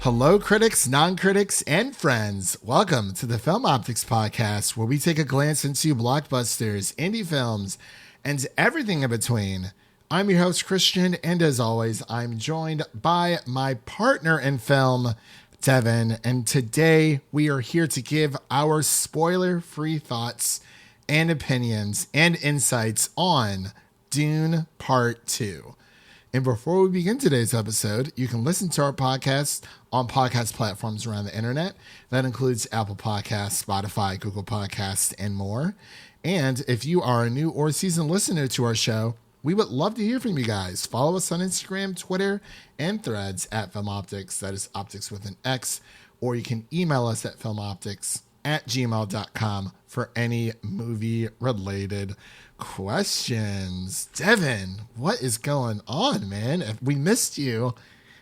Hello, critics, non-critics, and friends. Welcome to the Film Optix podcast, where we take a glance into blockbusters, indie films, and everything in between. I'm your host, Christian, and as always, I'm joined by my partner in film, Devin, and today we are here to give our spoiler-free thoughts and opinions and insights on Dune Part 2. And before we begin today's episode, you can listen to our podcast on podcast platforms around the internet. That includes Apple Podcasts, Spotify, Google Podcasts, and more. And if you are a new or seasoned listener to our show, we would love to hear from you guys. Follow us on Instagram, Twitter, and Threads at Film Optix. That is Optix with an X. Or you can email us at filmoptix@gmail.com for any movie-related questions. Devin, what is going on, man? We missed you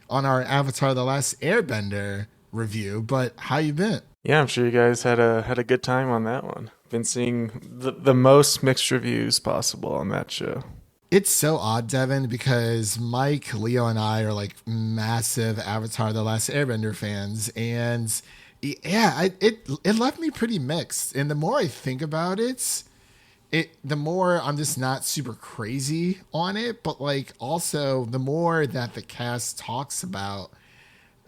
on our Avatar: The Last Airbender review, but how you been? Yeah, I'm sure you guys had a good time on that one. Been seeing the most mixed reviews possible on that show. It's so odd, Devin, because Mike, Leo, and I are like massive Avatar: The Last Airbender fans, and yeah, it left me pretty mixed. And the more I think about it, the more I'm just not super crazy on it, but like also the more that the cast talks about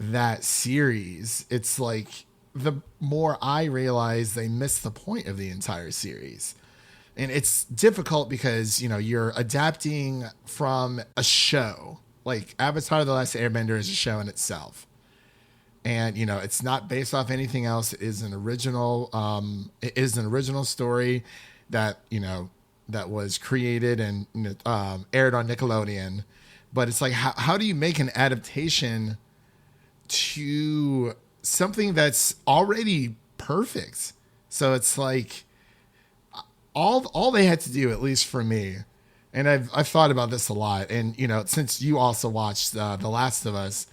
that series, it's like the more I realize they missed the point of the entire series. And it's difficult because, you know, you're adapting from a show. Like Avatar: The Last Airbender is a show in itself. And, you know, it's not based off anything else. It is an original story that, you know, that was created and aired on Nickelodeon. But it's like, how do you make an adaptation to something that's already perfect? So it's like all they had to do, at least for me, and I've thought about this a lot. And, you know, since you also watched The Last of Us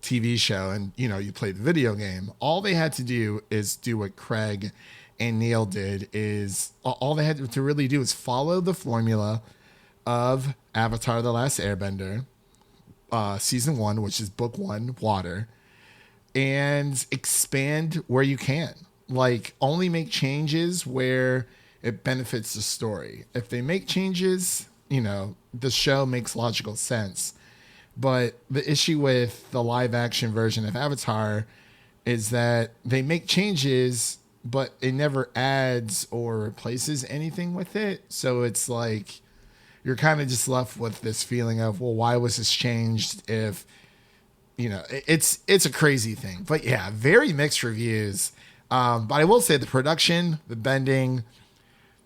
TV show and, you know, you played the video game, all they had to do is do what Craig and Neil did. Is all they had to really do is follow the formula of Avatar: The Last Airbender, season 1, which is book 1, water, and expand where you can. Like, only make changes where it benefits the story. If they make changes, you know, the show makes logical sense. But the issue with the live action version of Avatar is that they make changes, but it never adds or replaces anything with it. So it's like you're kind of just left with this feeling of, well, why was this changed? If, you know, it's a crazy thing. But yeah, very mixed reviews. But I will say the production, the bending,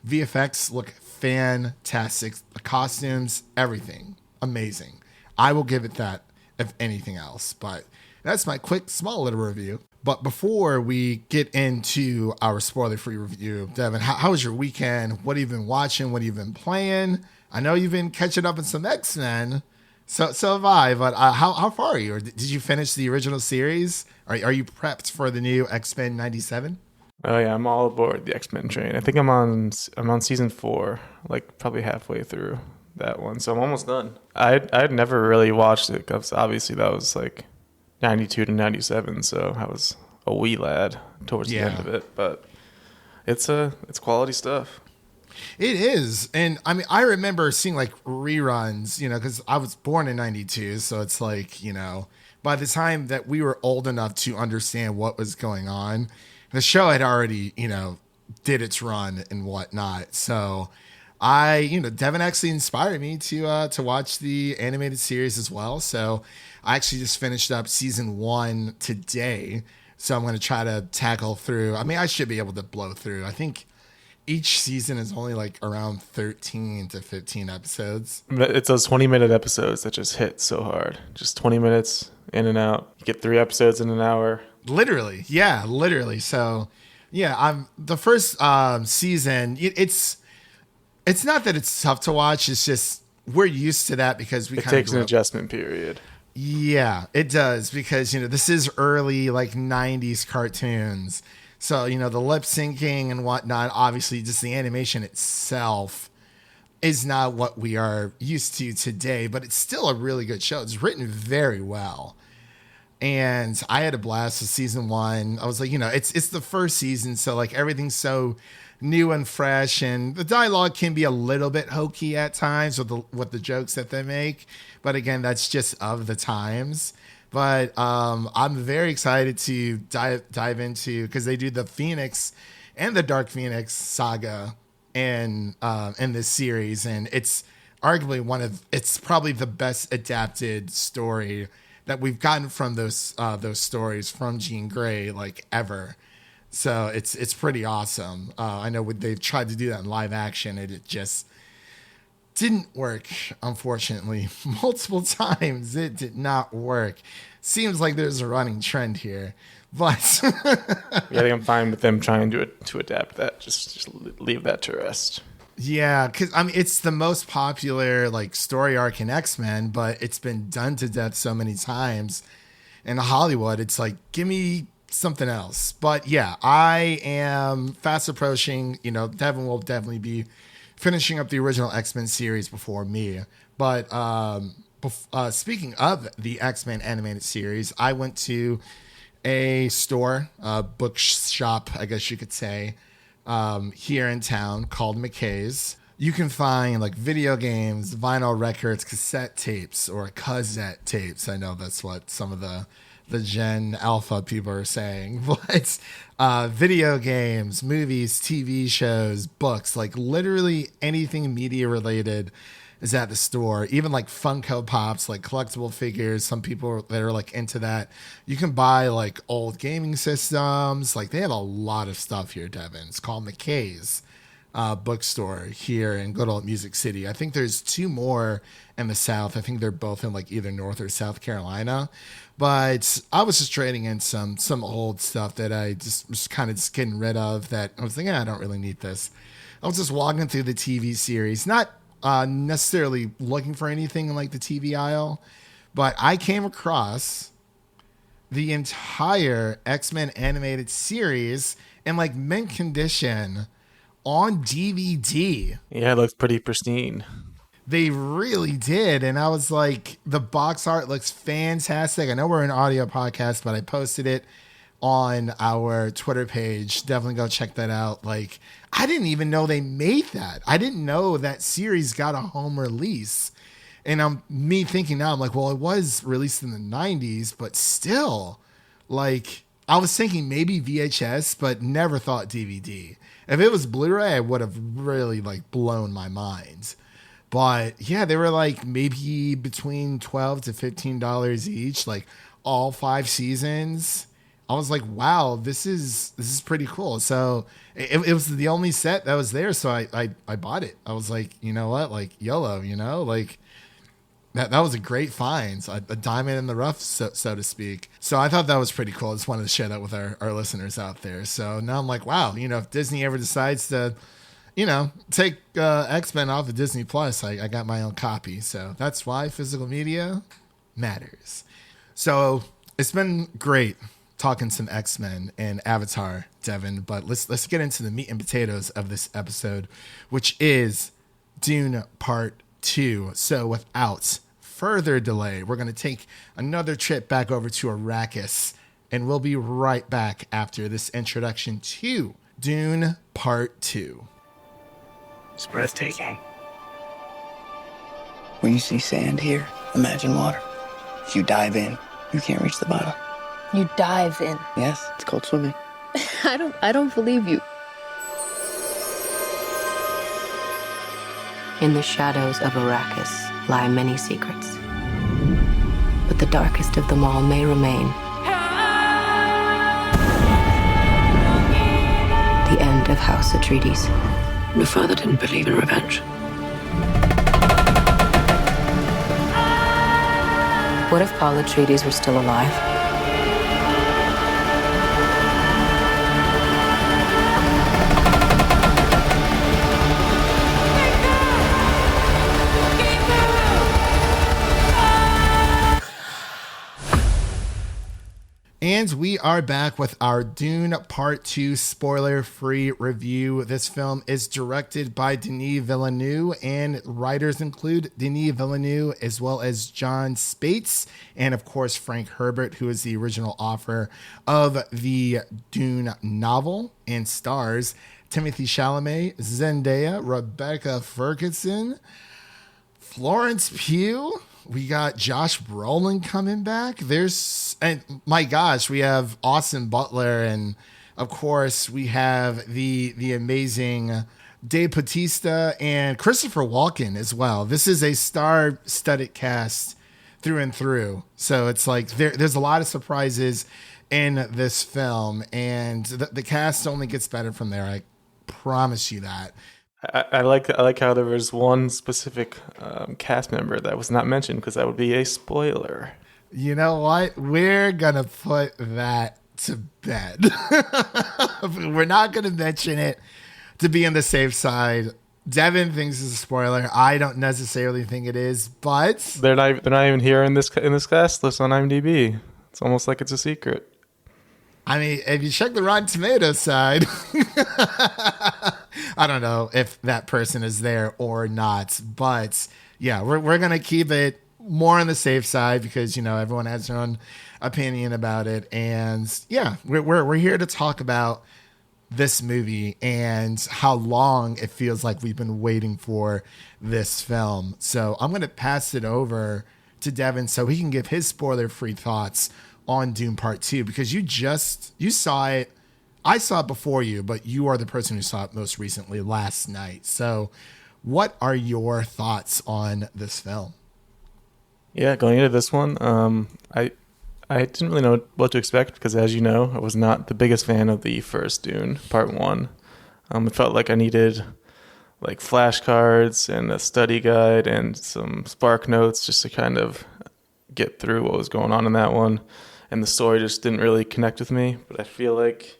VFX look fantastic. The costumes, everything, amazing. I will give it that, if anything else. But that's my quick, small little review. But before we get into our spoiler-free review, Devin, how was your weekend? What have you been watching? What have you been playing? I know you've been catching up on some X-Men. So have I. But how far are you? Or did you finish the original series? Are you prepped for the new X-Men 97? Oh yeah, I'm all aboard the X-Men train. I think I'm on season 4, like probably halfway through that one, so I'm almost done. I'd never really watched it because obviously that was like 92 to 97, so I was a wee lad towards the end of it. But it's quality stuff. It is. And I mean, I remember seeing like reruns, you know, because I was born in 92, so it's like, you know, by the time that we were old enough to understand what was going on, the show had already, you know, did its run and whatnot. So Devin actually inspired me to watch the animated series as well. So I actually just finished up season 1 today. So I'm going to try to tackle through. I mean, I should be able to blow through. I think each season is only like around 13 to 15 episodes. It's those 20-minute episodes that just hit so hard. Just 20 minutes in and out. You get 3 episodes in an hour. Literally. Yeah, literally. So yeah, I'm the first season. It's not that it's tough to watch. It's just we're used to that because it takes an adjustment period. Yeah, it does, because, you know, this is early like 90s cartoons. So, you know, the lip syncing and whatnot, obviously just the animation itself is not what we are used to today, but it's still a really good show. It's written very well. And I had a blast with season 1. I was like, it's the first season, so like everything's so new and fresh, and the dialogue can be a little bit hokey at times with the jokes that they make. But again, that's just of the times. But I'm very excited to dive into, because they do the Phoenix and the Dark Phoenix saga in this series, and it's arguably it's probably the best adapted story that we've gotten from those stories from Jean Grey, like, ever. So it's pretty awesome. I know they've tried to do that in live action, and it just didn't work, unfortunately. Multiple times it did not work. Seems like there's a running trend here, but I think I'm fine with them trying to adapt that. Just leave that to rest. Yeah, because it's the most popular like story arc in X-Men, but it's been done to death so many times in Hollywood. It's like, give me something else. But yeah, I am fast approaching. Devin will definitely be finishing up the original X-Men series before me. But speaking of the X-Men animated series, I went to a store, bookshop, I guess you could say, here in town called McKay's. You can find like video games, vinyl records, cassette tapes, or cassette tapes. I know that's what some of the Gen Alpha people are saying, but video games, movies, TV shows, books, like literally anything media related is at the store. Even like Funko Pops, like collectible figures. Some people that are like into that. You can buy like old gaming systems. Like they have a lot of stuff here, Devin. It's called McKay's bookstore here in good old Music City. I think there's 2 more in the South. I think they're both in like either North or South Carolina. But I was just trading in some old stuff that I just was kind of just getting rid of, that I was thinking, I don't really need this. I was just walking through the TV series, not necessarily looking for anything in like the TV aisle, but I came across the entire X-Men animated series in like mint condition on DVD. Yeah, it looks pretty pristine. They really did. And I was like, the box art looks fantastic. I know we're an audio podcast, but I posted it on our Twitter page. Definitely go check that out. Like, I didn't even know they made that. I didn't know that series got a home release. And I'm thinking now, I'm like, well, it was released in the 90s, but still, like, I was thinking maybe VHS, but never thought DVD. If it was Blu-ray, I would have really like blown my mind. But yeah, they were like maybe between $12 to $15 each, like all 5 seasons. I was like, wow, this is pretty cool. So it was the only set that was there, so I bought it. I was like, you know what, like YOLO, like that was a great find, a diamond in the rough, so to speak. So I thought that was pretty cool. I just wanted to share that with our listeners out there. So now I'm like, wow, if Disney ever decides to, take X-Men off of Disney Plus, I got my own copy. So that's why physical media matters. So it's been great talking some X-Men and Avatar, Devin, but let's get into the meat and potatoes of this episode, which is Dune Part 2. So without further delay, we're going to take another trip back over to Arrakis, and we'll be right back after this introduction to Dune Part 2. It's breathtaking. When you see sand here, imagine water. If you dive in, you can't reach the bottom. You dive in. Yes, it's called swimming. I don't believe you. In the shadows of Arrakis lie many secrets. But the darkest of them all may remain. The end of House Atreides. Your father didn't believe in revenge. What if Paul Atreides were still alive? And we are back with our Dune Part 2 spoiler-free review. This film is directed by Denis Villeneuve, and writers include Denis Villeneuve as well as John Spates, and of course Frank Herbert, who is the original author of the Dune novel, and stars Timothée Chalamet, Zendaya, Rebecca Ferguson, Florence Pugh. We got Josh Brolin coming back. And my gosh, we have Austin Butler, and of course we have the amazing Dave Bautista and Christopher Walken as well. This is a star-studded cast through and through. So it's like there's a lot of surprises in this film, and the cast only gets better from there. I promise you that. I like how there was one specific cast member that was not mentioned because that would be a spoiler. You know what? We're gonna put that to bed. We're not gonna mention it to be on the safe side. Devin thinks it's a spoiler. I don't necessarily think it is, but they're not even here in this cast list on IMDb. It's almost like it's a secret. I mean, if you check the Rotten Tomatoes side, I don't know if that person is there or not. But yeah, we're going to keep it more on the safe side because, everyone has their own opinion about it. And yeah, we're here to talk about this movie and how long it feels like we've been waiting for this film. So I'm going to pass it over to Devin so he can give his spoiler-free thoughts on Dune Part 2, because you saw it. I saw it before you, but you are the person who saw it most recently last night. So what are your thoughts on this film? Yeah, going into this one, I didn't really know what to expect because, as you know, I was not the biggest fan of the first Dune, Part 1. It felt like I needed like flashcards and a study guide and some spark notes just to kind of get through what was going on in that one. And the story just didn't really connect with me. But I feel like,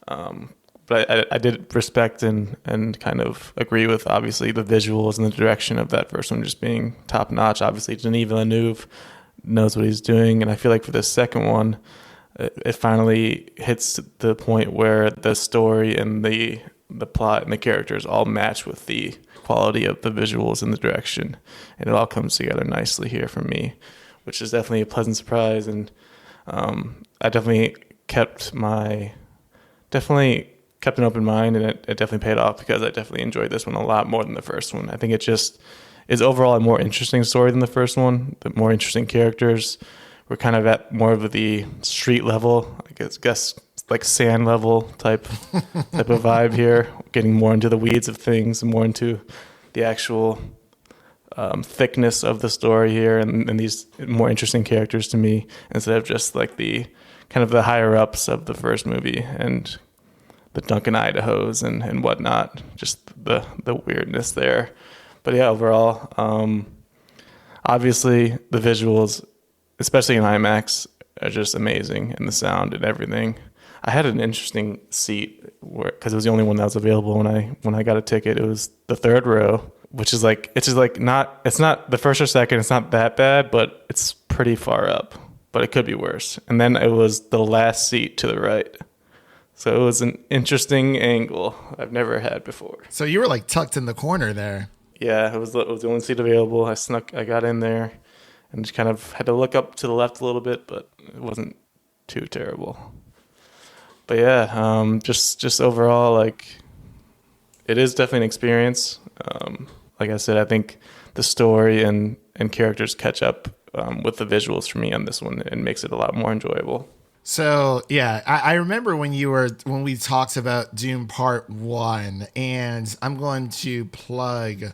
but I did respect and kind of agree with, obviously, the visuals and the direction of that first one just being top notch. Obviously, Denis Villeneuve knows what he's doing. And I feel like for this second one, it finally hits the point where the story and the plot and the characters all match with the quality of the visuals and the direction. And it all comes together nicely here for me, which is definitely a pleasant surprise. And I definitely kept an open mind, and it definitely paid off because I definitely enjoyed this one a lot more than the first one. I think it just is overall a more interesting story than the first one. The more interesting characters. We're kind of at more of the street level, I guess like sand level type of vibe here. Getting more into the weeds of things and more into the actual thickness of the story here and these more interesting characters to me, instead of just like the kind of the higher ups of the first movie and the Duncan Idahos and whatnot, just the weirdness there. But yeah, overall, obviously the visuals, especially in IMAX, are just amazing, and the sound and everything. I had an interesting seat because it was the only one that was available when I got a ticket. It was the third row, which is like, it's not the first or second. It's not that bad, but it's pretty far up, but it could be worse. And then it was the last seat to the right. So it was an interesting angle I've never had before. So you were like tucked in the corner there. Yeah, it was the only seat available. I got in there and just kind of had to look up to the left a little bit, but it wasn't too terrible. But yeah, just overall, like, it is definitely an experience. Like I said, I think the story and characters catch up with the visuals for me on this one and makes it a lot more enjoyable. So yeah, I remember when we talked about Dune Part 1, and I'm going to plug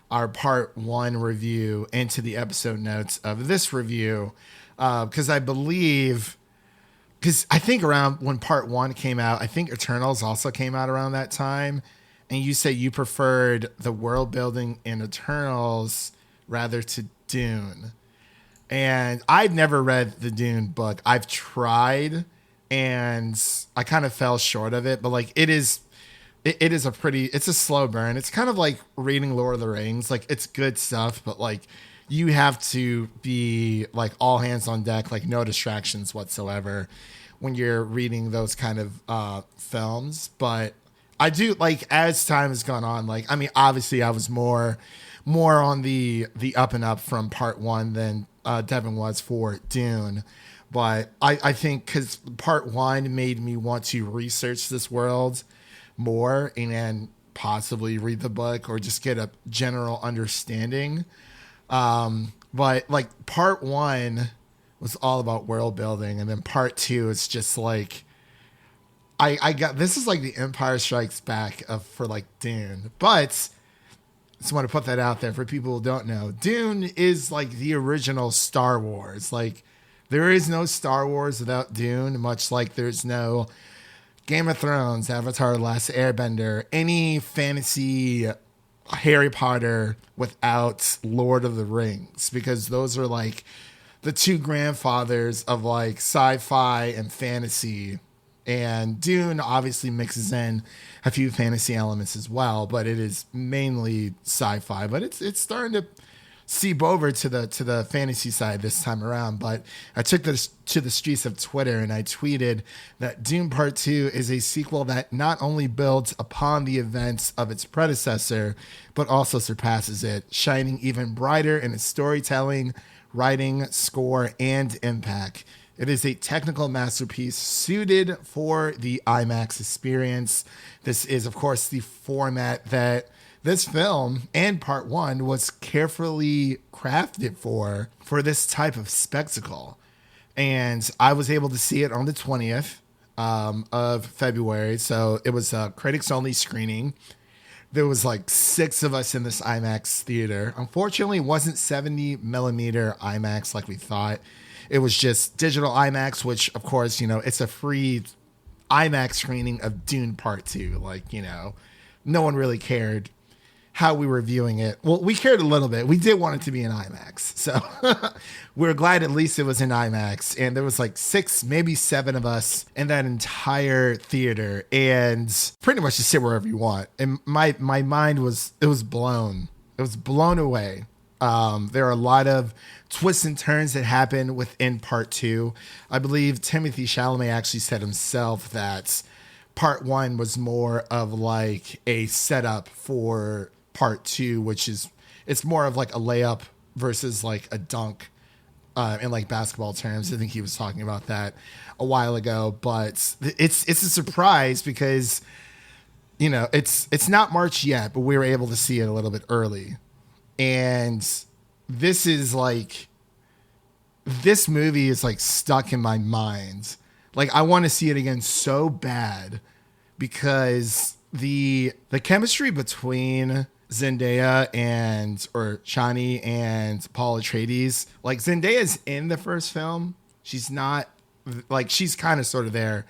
our Part 1 review into the episode notes of this review, because I think around when Part 1 came out, I think Eternals also came out around that time, and you said you preferred the world building in Eternals rather to Dune. And I've never read the Dune book. I've tried, and I kind of fell short of it. But like, it's a slow burn. It's kind of like reading Lord of the Rings. Like, it's good stuff, but like, you have to be like all hands on deck, like no distractions whatsoever when you're reading those kind of films. But I do like, as time has gone on, like, I mean, obviously I was more on the up and up from part one than Devin was for Dune. But I think because part one made me want to research this world more and possibly read the book or just get a general understanding. But like part one was all about world building, and then part two is just like I got, this is like the Empire Strikes Back for like Dune. But just want to put that out there for people who don't know. Dune is like the original Star Wars. Like, there is no Star Wars without Dune, much like there's no Game of Thrones, Avatar: The Last Airbender, any fantasy Harry Potter without Lord of the Rings, because those are like the two grandfathers of like sci-fi and fantasy. And Dune obviously mixes in a few fantasy elements as well, but it is mainly sci-fi. But it's starting to seep over to the fantasy side this time around. But I took this to the streets of Twitter and I tweeted that Dune Part 2 is a sequel that not only builds upon the events of its predecessor, but also surpasses it, shining even brighter in its storytelling, writing, score, and impact. It is a technical masterpiece suited for the IMAX experience. This is, of course, the format that this film and part one was carefully crafted for this type of spectacle. And I was able to see it on the 20th of February. So it was a critics only screening. There was like 6 of us in this IMAX theater. Unfortunately, it wasn't 70 millimeter IMAX like we thought. It was just digital IMAX, which, of course, you know, it's a free IMAX screening of Dune Part 2. Like, you know, no one really cared how we were viewing it. Well, we cared a little bit. We did want it to be in IMAX. So we were glad at least it was in IMAX. And there was like 6, maybe 7 of us in that entire theater. And pretty much just sit wherever you want. And my mind was blown. It was blown away. There are a lot of twists and turns that happen within part 2. I believe Timothée Chalamet actually said himself that part 1 was more of like a setup for part 2, which is, it's more of like a layup versus like a dunk in like basketball terms. I think he was talking about that a while ago, but it's a surprise because, you know, it's not March yet, but we were able to see it a little bit early. And this is like, this movie is like stuck in my mind. Like, I want to see it again so bad because the chemistry between Zendaya or Chani and Paul Atreides, like Zendaya's in the first film. She's not, like, she's kind of sort of there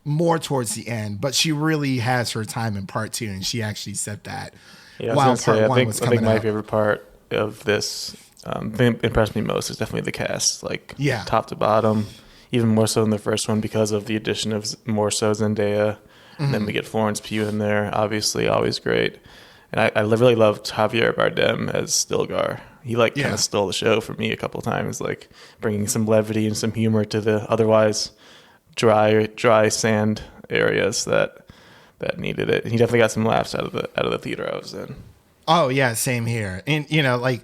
more towards the end, but she really has her time in part 2, and she actually said that. Yeah, while part 1 was coming I think my out. favorite part of this, that impressed me most, is definitely the cast, like, Yeah. top to bottom, even more so than the first one because of the addition of more so Zendaya. And then we get Florence Pugh in there, obviously, always great. And I really loved Javier Bardem as Stilgar. He kind of stole the show for me a couple times, like bringing some levity and some humor to the otherwise dry sand areas that needed it. And he definitely got some laughs out of the theater I was in. Oh yeah, same here. And you know, like,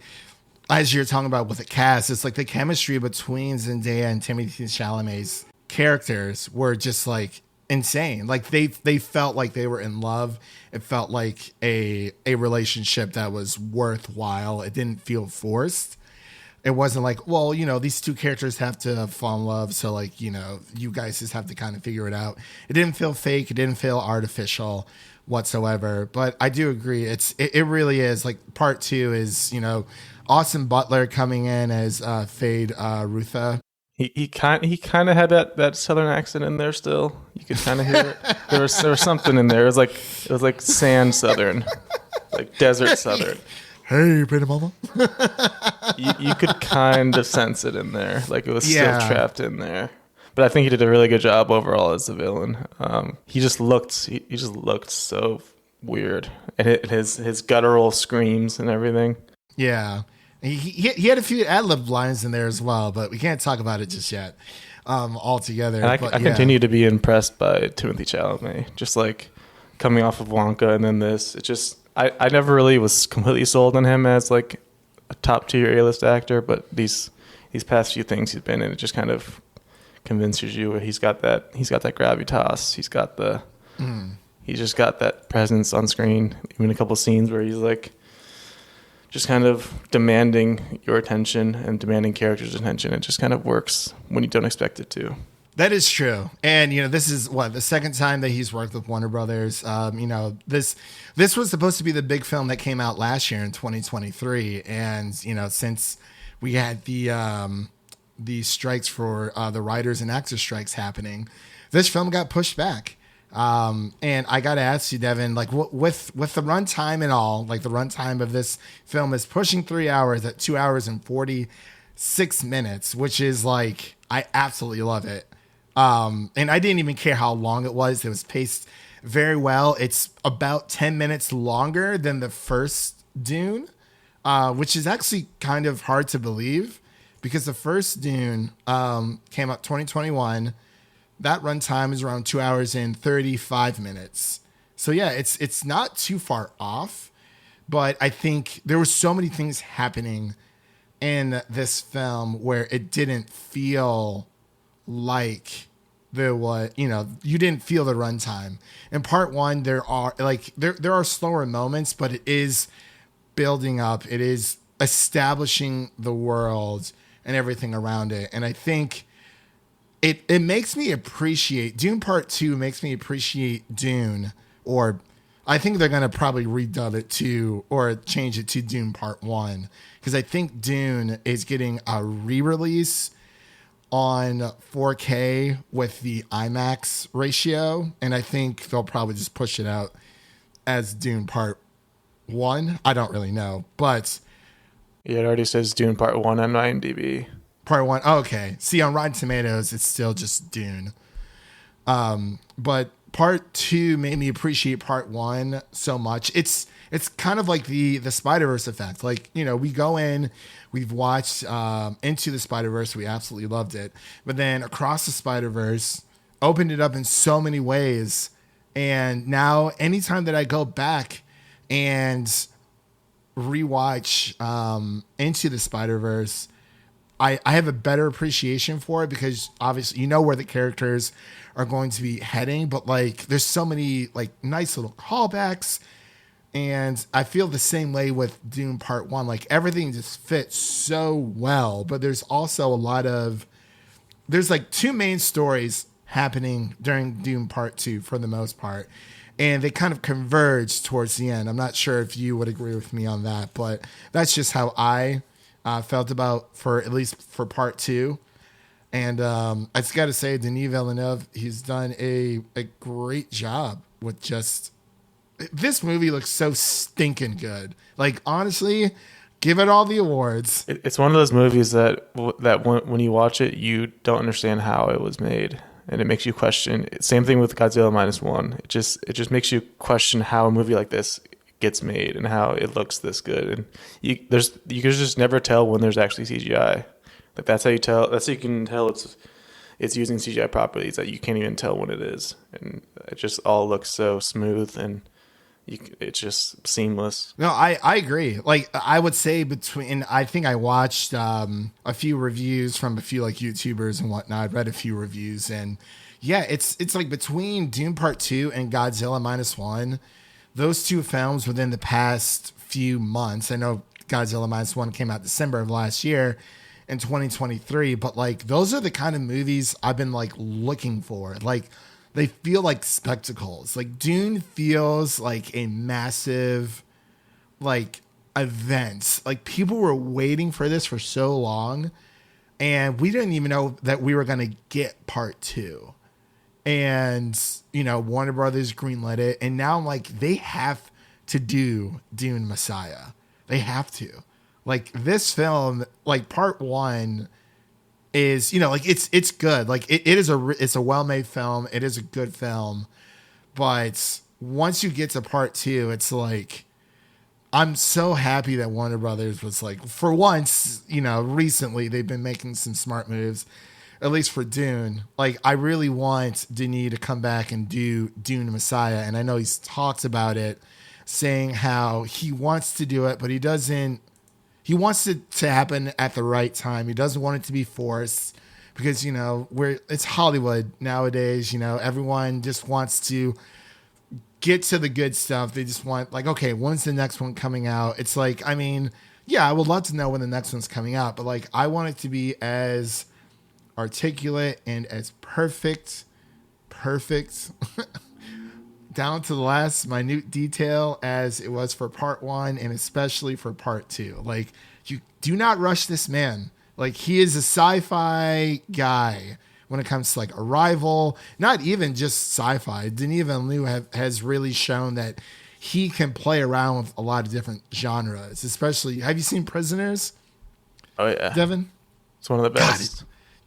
as you're talking about with the cast, it's like the chemistry between Zendaya and Timothée Chalamet's characters were just like insane. Like they felt like they were in love. It felt like a relationship that was worthwhile. It didn't feel forced. It wasn't like, well, you know, these two characters have to fall in love, so like, you know, you guys just have to kind of figure it out. It didn't feel fake. It didn't feel artificial whatsoever. But I do agree. It really is like part 2 is, you know, Austin Butler coming in as Fade Rutha. He kind of had that southern accent in there still. You could kind of hear it. There was something in there. It was like sand southern, like desert southern. Hey, pretty mama. You could kind of sense it in there, like it was still trapped in there. But I think he did a really good job overall as the villain. He just looked so weird, and his guttural screams and everything. Yeah. He had a few ad-lib lines in there as well, but we can't talk about it just yet altogether. And I But, continue to be impressed by Timothée Chalamet, just like coming off of Wonka and then this. It just I never really was completely sold on him as like a top tier A-list actor, but these past few things he's been in, it just kind of convinces you he's got that gravitas. He's just got that presence on screen. Even a couple scenes where he's like just kind of demanding your attention and demanding characters' attention. It just kind of works when you don't expect it to. that is true. And, this is the second time that he's worked with Warner Brothers. This was supposed to be the big film that came out last year in 2023. And, since we had the strikes for the writers and actors strikes happening, this film got pushed back. And I got to ask you, Devin, like with the runtime and all, like the runtime of this film is pushing 3 hours at 2 hours and 46 minutes, which is like, I absolutely love it. And I didn't even care how long it was. It was paced very well. It's about 10 minutes longer than the first Dune, which is actually kind of hard to believe because the first Dune came out 2021. That runtime is around 2 hours and 35 minutes. So yeah, it's not too far off, but I think there were so many things happening in this film where it didn't feel like there was, you didn't feel the runtime. In part one, there are slower moments, but it is building up. It is establishing the world and everything around it. And I think it makes me appreciate Dune Part 2 makes me appreciate Dune, or I think they're going to probably redub it to or change it to Dune Part 1, because I think Dune is getting a re-release on 4K with the IMAX ratio, and I think they'll probably just push it out as Dune Part 1. I don't really know, but yeah, it already says Dune Part 1 on IMDb. Part 1. Oh, okay. See, on Rotten Tomatoes, it's still just Dune. But Part 2 made me appreciate Part 1 so much. It's kind of like the Spider-Verse effect. Like, we go in, we've watched Into the Spider-Verse. We absolutely loved it. But then Across the Spider-Verse opened it up in so many ways. And now anytime that I go back and rewatch Into the Spider-Verse, I have a better appreciation for it because obviously where the characters are going to be heading, but like there's so many like nice little callbacks, and I feel the same way with Dune Part 1. Like everything just fits so well, but there's also there's like two main stories happening during Dune Part 2 for the most part, and they kind of converge towards the end. I'm not sure if you would agree with me on that, but that's just how I felt about at least for Part 2. And I just got to say, Denis Villeneuve, he's done a great job with just this movie looks so stinking good. Like, honestly, give it all the awards. It's one of those movies that when you watch it, you don't understand how it was made, and it makes you question. Same thing with Godzilla -1. It just makes you question how a movie like this gets made and how it looks this good. And you can just never tell when there's actually CGI. Like that's how you tell. That's how you can tell it's using CGI properly. It's that you can't even tell when it is, and it just all looks so smooth and it's just seamless. No, I agree. Like I would say I think I watched a few reviews from a few like YouTubers and whatnot. I've read a few reviews, and yeah, it's like between Dune Part 2 and Godzilla -1. Those two films within the past few months, I know Godzilla -1 came out December of last year in 2023, but like those are the kind of movies I've been like looking for. Like they feel like spectacles. Like Dune feels like a massive like event. Like people were waiting for this for so long, and we didn't even know that we were going to get Part 2. And, Warner Brothers greenlit it. And now I'm like, they have to do Dune Messiah. They have to. Like this film, like Part 1 is, like it's good. Like it's a well-made film. It is a good film. But once you get to Part 2, it's like, I'm so happy that Warner Brothers was like, for once, recently they've been making some smart moves, at least for Dune. Like, I really want Denis to come back and do Dune Messiah. And I know he's talked about it, saying how he wants to do it, but he doesn't. He wants it to happen at the right time. He doesn't want it to be forced because, it's Hollywood nowadays. Everyone just wants to get to the good stuff. They just want, like, okay, when's the next one coming out? It's like, I would love to know when the next one's coming out, but like, I want it to be as articulate and as perfect down to the last minute detail as it was for part 1 and especially for part 2. Like, you do not rush this man. Like, he is a sci-fi guy when it comes to like Arrival, not even just sci-fi. Denis Villeneuve has really shown that he can play around with a lot of different genres, especially, have you seen Prisoners? Oh yeah. Devin? It's one of the best.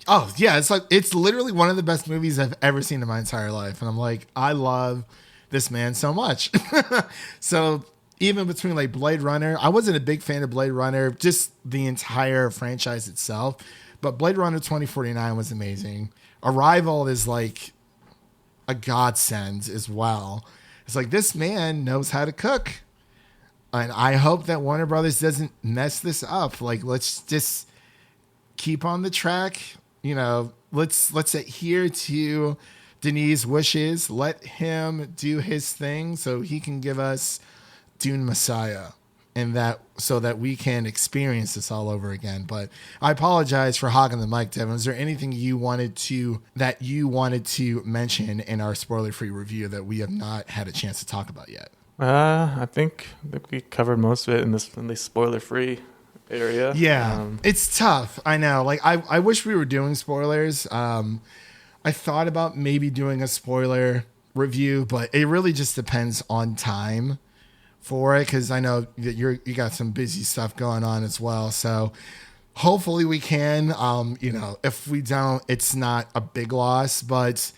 Oh yeah. It's literally one of the best movies I've ever seen in my entire life. And I'm like, I love this man so much. So even between like Blade Runner, I wasn't a big fan of Blade Runner, just the entire franchise itself. But Blade Runner 2049 was amazing. Arrival is like a godsend as well. It's like, this man knows how to cook. And I hope that Warner Brothers doesn't mess this up. Like, let's just keep on the track. Let's adhere to Denis' wishes. Let him do his thing so he can give us Dune Messiah. And that, so that we can experience this all over again. But I apologize for hogging the mic, Devin. Is there anything you wanted to mention in our spoiler-free review that we have not had a chance to talk about yet? I think we covered most of it in this spoiler-free area. Yeah, it's tough. I know. Like, I wish we were doing spoilers. I thought about maybe doing a spoiler review, but it really just depends on time for it, because I know that you got some busy stuff going on as well. So hopefully we can. If we don't, it's not a big loss. But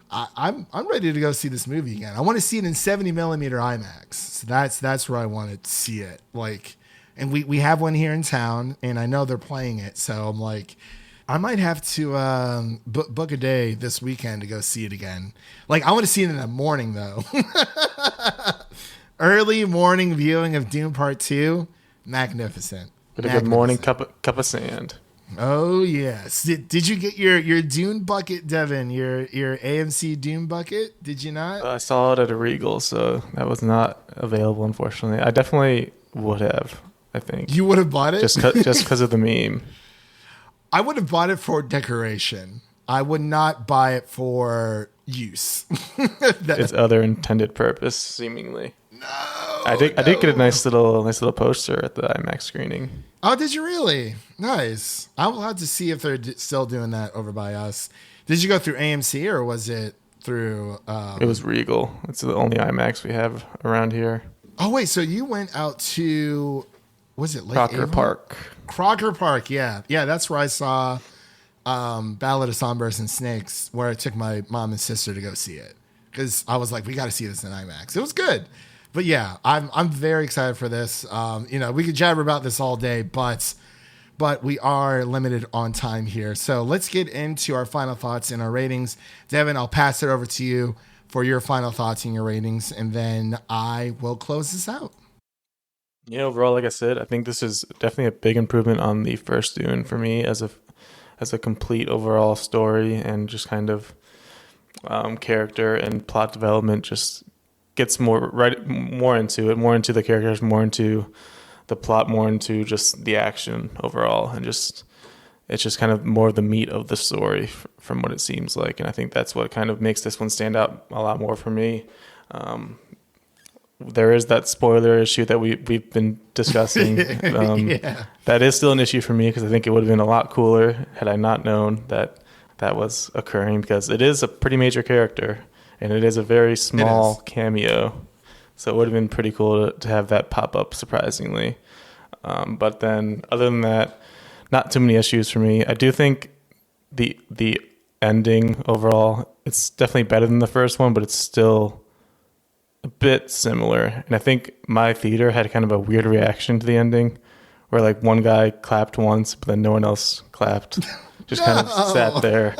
I'm ready to go see this movie again. I want to see it in 70 millimeter IMAX. So that's where I want to see it. Like, and we have one here in town, and I know they're playing it. So I'm like, I might have to book a day this weekend to go see it again. Like, I want to see it in the morning though. Early morning viewing of Dune Part 2, magnificent. With a good morning cup of sand. Oh yes. Did you get your Dune bucket, Devin? Your AMC Dune bucket? Did you not? I saw it at a Regal, so that was not available, unfortunately. I definitely would have. I think you would have bought it just because of the meme. I would have bought it for decoration. I would not buy it for use. Its other intended purpose, seemingly. No, I did get a nice little poster at the IMAX screening. Oh, did you really? Nice. I will have to see if they're still doing that over by us. Did you go through AMC or was it through? It was Regal. It's the only IMAX we have around here. Oh wait, so you went out to? Was it Lake Crocker Avon? Park? Crocker Park, yeah. That's where I saw Ballad of Songbirds and Snakes, where I took my mom and sister to go see it because I was like, we got to see this in IMAX. It was good. But yeah, I'm very excited for this. We could jabber about this all day, but we are limited on time here. So let's get into our final thoughts and our ratings. Devin, I'll pass it over to you for your final thoughts and your ratings, and then I will close this out. Yeah, overall, like I said, I think this is definitely a big improvement on the first Dune for me as a complete overall story, and just kind of character and plot development just gets more into it, more into the characters, more into the plot, more into just the action overall, and just it's just kind of more of the meat of the story from what it seems like. And I think that's what kind of makes this one stand out a lot more for me. There is that spoiler issue that we've been discussing. Yeah. That is still an issue for me, because I think it would have been a lot cooler had I not known that was occurring, because it is a pretty major character. And it is a very small cameo. So it would have been pretty cool to have that pop up, surprisingly. But then, other than that, not too many issues for me. I do think the ending overall, it's definitely better than the first one, but it's still a bit similar. And I think my theater had kind of a weird reaction to the ending where like one guy clapped once, but then no one else clapped. Just kind of sat there.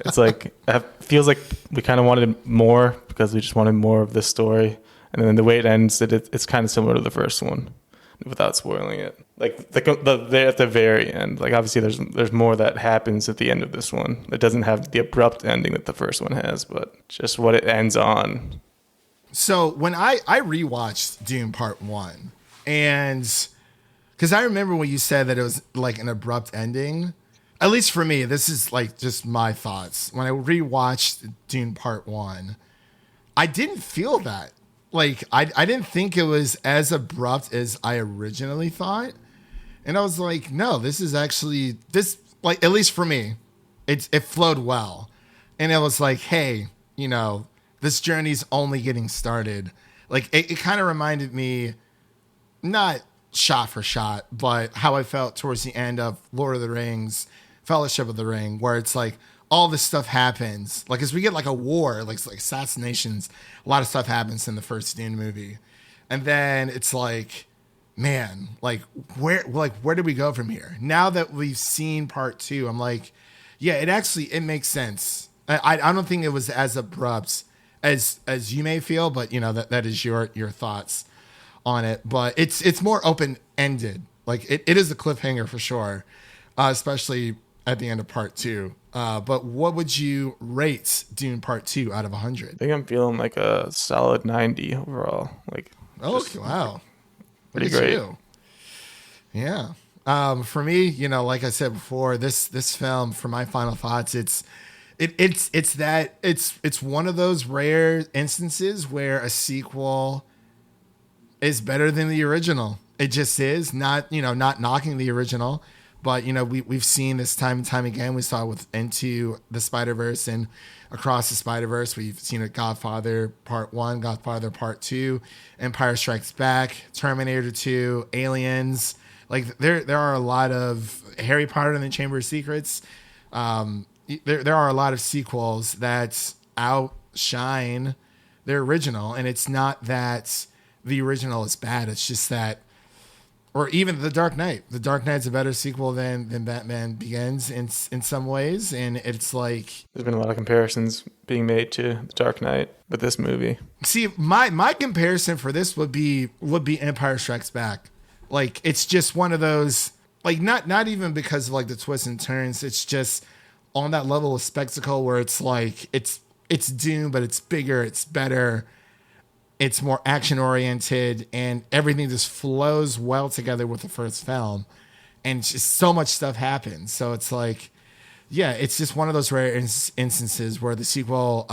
It's like, it feels like we kind of wanted more because we just wanted more of this story. And then the way it ends, it's kind of similar to the first one without spoiling it. Like at the very end, like obviously there's more that happens at the end of this one. It doesn't have the abrupt ending that the first one has, but just what it ends on. So when I rewatched Dune Part 1, and because I remember when you said that it was like an abrupt ending, at least for me, this is like just my thoughts. When I rewatched Dune Part 1, I didn't feel that. Like, I didn't think it was as abrupt as I originally thought. And I was like, no, this is actually, this, like, at least for me, it flowed well. And it was like, hey, you know, this journey's only getting started. Like, it kind of reminded me, not shot for shot, but how I felt towards the end of Lord of the Rings, Fellowship of the Ring, where it's like, all this stuff happens. Like, as we get like a war, like assassinations, a lot of stuff happens in the first Dune movie. And then it's like, man, like where do we go from here? Now that we've seen Part 2, I'm like, yeah, it makes sense. I don't think it was as abrupt as you may feel, but you know, that is your thoughts on it. But it's more open-ended. Like it is a cliffhanger for sure, especially at the end of Part 2. But what would you rate Dune Part 2 out of 100? I think I'm feeling like a solid 90 overall. Like, oh, wow. Pretty great. Yeah. For me, you know, like I said before, this film, for my final thoughts, it's one of those rare instances where a sequel is better than the original. It just is. Not knocking the original. But, you know, we've seen this time and time again. We saw it with Into the Spider-Verse and Across the Spider-Verse. We've seen it Godfather Part 1, Godfather Part 2, Empire Strikes Back, Terminator 2, Aliens. Like, there are a lot of Harry Potter and the Chamber of Secrets. There are a lot of sequels that outshine their original. And it's not that the original is bad. It's just that, or even The Dark Knight. The Dark Knight's a better sequel than Batman Begins in some ways, and it's like there's been a lot of comparisons being made to The Dark Knight with this movie. See, my comparison for this would be Empire Strikes Back. Like, it's just one of those, like, not even because of like the twists and turns. It's just on that level of spectacle where it's like it's Dune, but it's bigger, it's better. It's more action-oriented, and everything just flows well together with the first film. And just so much stuff happens. So it's like, yeah, it's just one of those rare instances where the sequel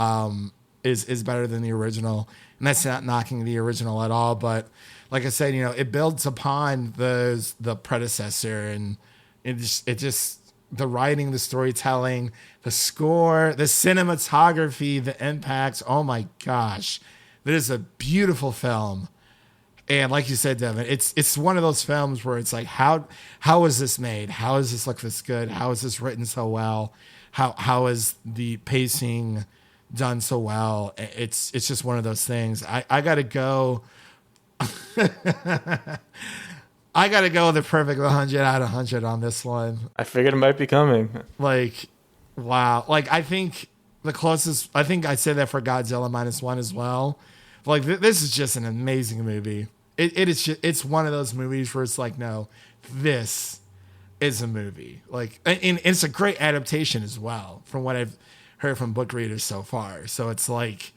is better than the original. And that's not knocking the original at all. But like I said, you know, it builds upon the predecessor. And it just the writing, the storytelling, the score, the cinematography, the impact. Oh, my gosh. It is a beautiful film. And like you said, Devin, it's one of those films where it's like, how is this made? How does this look this good? How is this written so well? How is the pacing done so well? It's just one of those things. I gotta go. I gotta go with the perfect 100 out of 100 on this one. I figured it might be coming. Like, wow. Like, I think the closest, I think I'd say that for Godzilla -1 as well. Like, this is just an amazing movie. It's one of those movies where it's like, no, this is a movie. Like, and it's a great adaptation as well, from what I've heard from book readers so far. So it's like,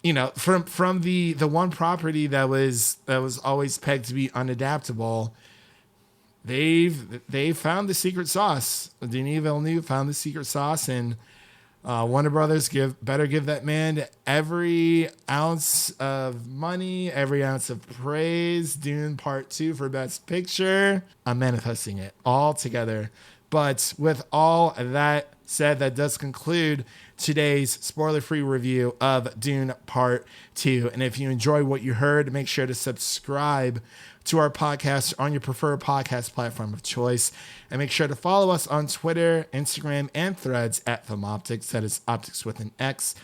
you know, from the one property that was always pegged to be unadaptable, they've found the secret sauce. Denis Villeneuve found the secret sauce, and Warner Brothers better give that man every ounce of money, every ounce of praise. Dune Part 2 for Best Picture. I'm manifesting it all together. But with all that said, that does conclude today's spoiler-free review of Dune Part 2. And if you enjoy what you heard, make sure to subscribe to our podcast on your preferred podcast platform of choice. And make sure to follow us on Twitter, Instagram, and Threads at Optix. That is Optix with an X.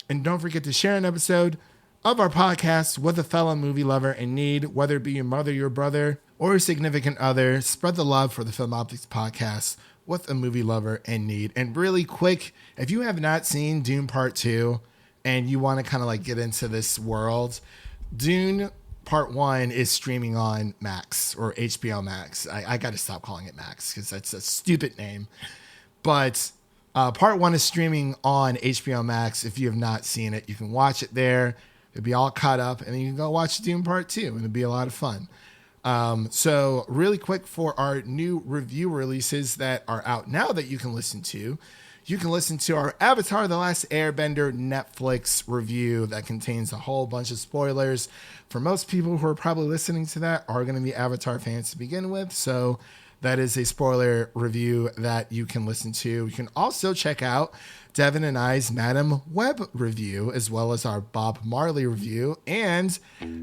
And don't forget to share an episode of our podcast with a fellow movie lover in need, whether it be your mother, your brother, or your significant other. Spread the love for the Film Optix podcast with a movie lover in need. And really quick, if you have not seen Dune Part 2 and you want to kind of like get into this world, Dune Part 1 is streaming on Max or HBO Max. I got to stop calling it Max because that's a stupid name. But Part 1 is streaming on HBO Max. If you have not seen it, you can watch it there. It'll be all caught up, and then you can go watch Dune Part 2, and it'll be a lot of fun. So really quick for our new review releases that are out now that you can listen to. You can listen to our Avatar: The Last Airbender Netflix review that contains a whole bunch of spoilers. For most people who are probably listening to that are going to be Avatar fans to begin with, so that is a spoiler review that you can listen to. You can also check out Devin and I's Madam Web review, as well as our Bob Marley review, and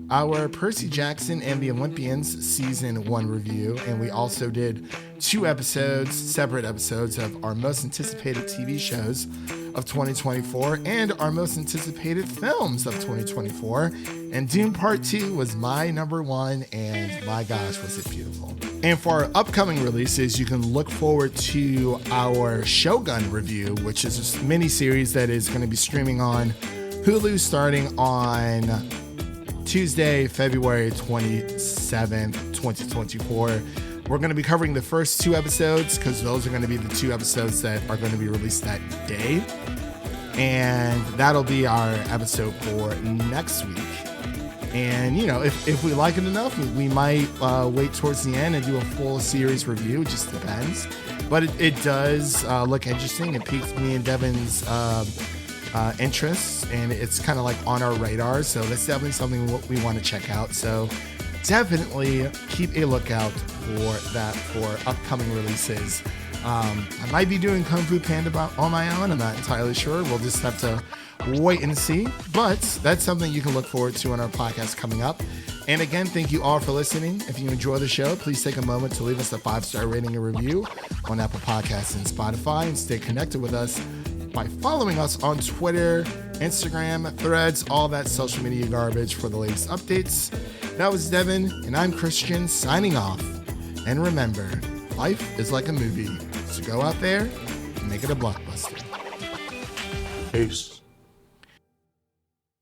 our Percy Jackson and the Olympians Season 1 review. And we also did 2 episodes, separate episodes, of our most anticipated TV shows of 2024 and our most anticipated films of 2024. And Dune Part 2 was my number 1, and my gosh, was it beautiful. And for our upcoming releases, you can look forward to our Shogun review, which is a mini-series that is going to be streaming on Hulu starting on Tuesday, February 27th, 2024. We're going to be covering the first 2 episodes because those are going to be the 2 episodes that are going to be released that day. And that'll be our episode for next week. And, you know, if we like it enough, we might wait towards the end and do a full series review. It just depends. But it does look interesting. It piques me and Devin's interests, and it's kind of like on our radar. So that's definitely something we want to check out. So definitely keep a lookout for that for upcoming releases. I might be doing Kung Fu Panda on my own. I'm not entirely sure. We'll just have to wait and see. But that's something you can look forward to on our podcast coming up. And again, thank you all for listening. If you enjoy the show, please take a moment to leave us a 5-star rating and review on Apple Podcasts and Spotify, and stay connected with us by following us on Twitter, Instagram, Threads, all that social media garbage for the latest updates. That was Devin, and I'm Christian, signing off. And remember, life is like a movie, so go out there and make it a blockbuster. Peace.